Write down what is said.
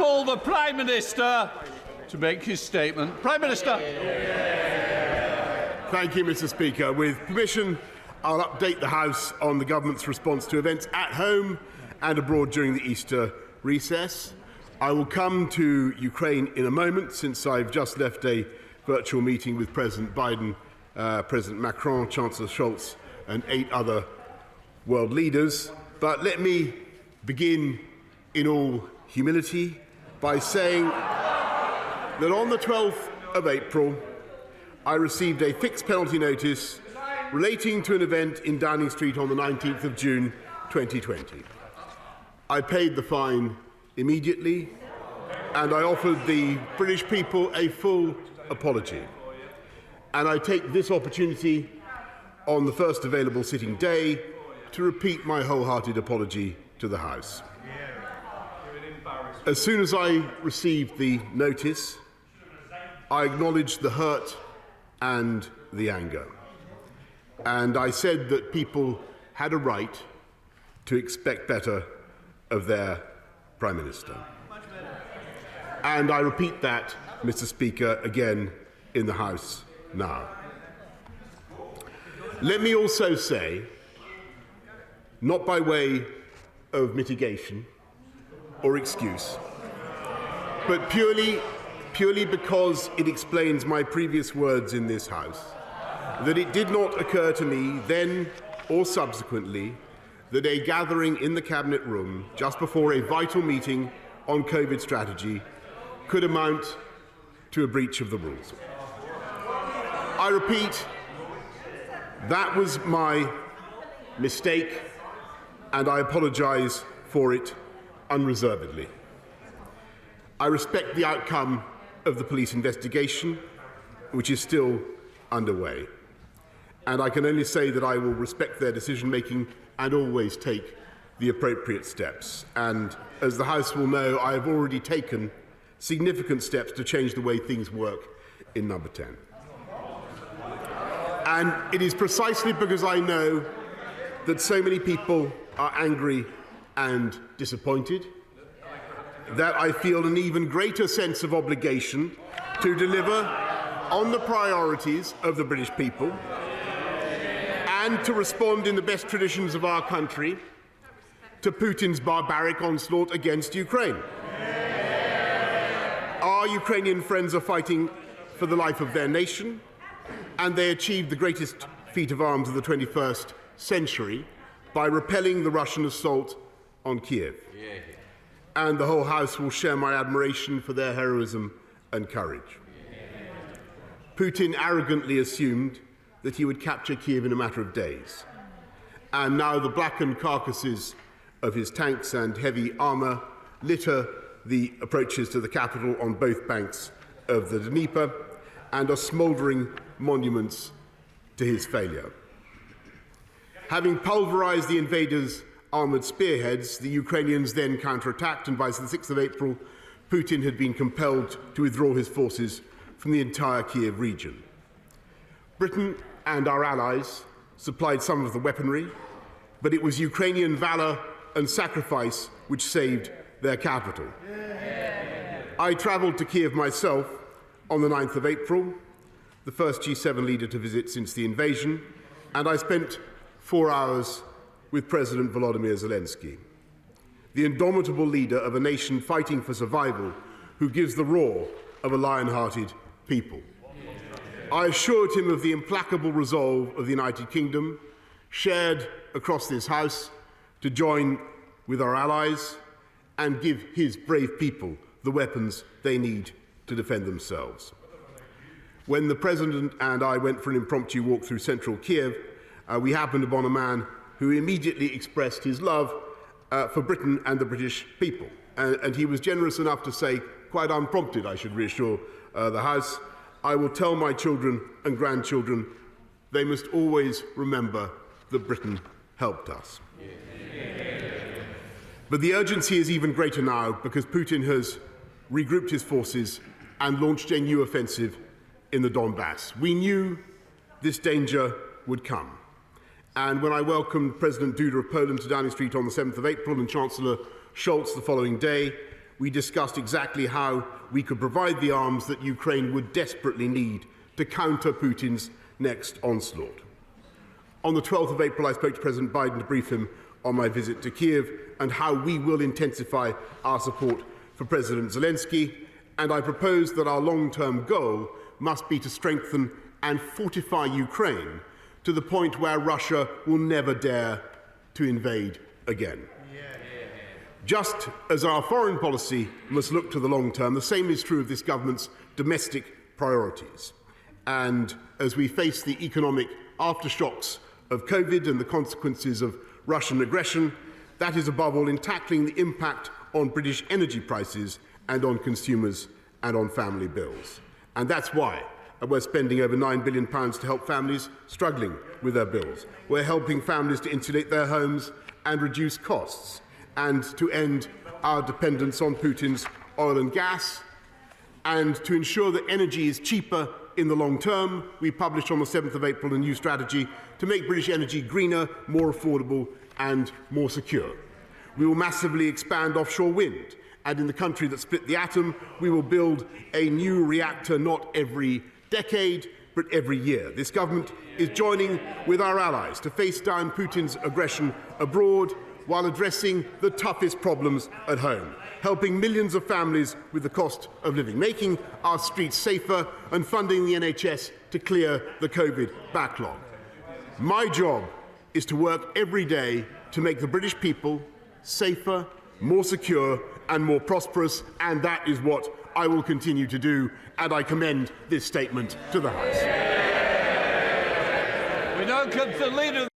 call the Prime Minister to make his statement. Prime Minister. Thank you, Mr. Speaker. With permission, I'll update the House on the government's response to events at home and abroad during the Easter recess. I will come to Ukraine in a moment, since I've just left a virtual meeting with President Biden, President Macron, Chancellor Scholz and 8 other world leaders. But let me begin in all humility by saying that on the 12th of April, I received a fixed penalty notice relating to an event in Downing Street on the 19th of June 2020. I paid the fine immediately, and I offered the British people a full apology. And I take this opportunity on the first available sitting day to repeat my wholehearted apology to the House. As soon as I received the notice, I acknowledged the hurt and the anger. And I said that people had a right to expect better of their Prime Minister. And I repeat that, Mr. Speaker, again in the House now. Let me also say, not by way of mitigation or excuse, but purely because it explains my previous words in this House, that it did not occur to me then or subsequently that a gathering in the Cabinet room just before a vital meeting on COVID strategy could amount to a breach of the rules. I repeat, that was my mistake, and I apologise for it unreservedly. I respect the outcome of the police investigation, which is still underway. And I can only say that I will respect their decision-making and always take the appropriate steps. And as the House will know, I have already taken significant steps to change the way things work in Number 10. And it is precisely because I know that so many people are angry and disappointed that I feel an even greater sense of obligation to deliver on the priorities of the British people and to respond in the best traditions of our country to Putin's barbaric onslaught against Ukraine. Our Ukrainian friends are fighting for the life of their nation, and they achieved the greatest feat of arms of the 21st century by repelling the Russian assault on Kiev. And the whole House will share my admiration for their heroism and courage. Putin arrogantly assumed that he would capture Kiev in a matter of days. And now the blackened carcasses of his tanks and heavy armour litter the approaches to the capital on both banks of the Dnieper and are smouldering monuments to his failure. Having pulverised the invaders' armoured spearheads, the Ukrainians then counterattacked, and by the 6th of April, Putin had been compelled to withdraw his forces from the entire Kiev region. Britain and our allies supplied some of the weaponry, but it was Ukrainian valour and sacrifice which saved their capital. I travelled to Kiev myself on the 9th of April, the first G7 leader to visit since the invasion, and I spent 4 hours with President Vladimir Zelensky, the indomitable leader of a nation fighting for survival who gives the roar of a lion-hearted people. I assured him of the implacable resolve of the United Kingdom, shared across this House, to join with our allies and give his brave people the weapons they need to defend themselves. When the President and I went for an impromptu walk through central Kiev, we happened upon a man who immediately expressed his love for Britain and the British people. And he was generous enough to say, quite unprompted, I should reassure the House, I will tell my children and grandchildren they must always remember that Britain helped us. But the urgency is even greater now because Putin has regrouped his forces and launched a new offensive in the Donbass. We knew this danger would come. And when I welcomed President Duda of Poland to Downing Street on the 7th of April and Chancellor Scholz the following day, we discussed exactly how we could provide the arms that Ukraine would desperately need to counter Putin's next onslaught. On the 12th of April, I spoke to President Biden to brief him on my visit to Kiev and how we will intensify our support for President Zelensky, and I proposed that our long-term goal must be to strengthen and fortify Ukraine to the point where Russia will never dare to invade again. Just as our foreign policy must look to the long term, the same is true of this government's domestic priorities. And as we face the economic aftershocks of COVID and the consequences of Russian aggression, that is above all in tackling the impact on British energy prices and on consumers and on family bills. And that's why we're spending over £9 billion to help families struggling with their bills. We're helping families to insulate their homes and reduce costs, and to end our dependence on Putin's oil and gas, and to ensure that energy is cheaper in the long term. We published on the 7th of April a new strategy to make British energy greener, more affordable and more secure. We will massively expand offshore wind, and in the country that split the atom, we will build a new reactor not every decade, but every year. This government is joining with our allies to face down Putin's aggression abroad while addressing the toughest problems at home, helping millions of families with the cost of living, making our streets safer and funding the NHS to clear the COVID backlog. My job is to work every day to make the British people safer, more secure and more prosperous, and that is what I will continue to do, and I commend this statement to the House. We now come to the Leader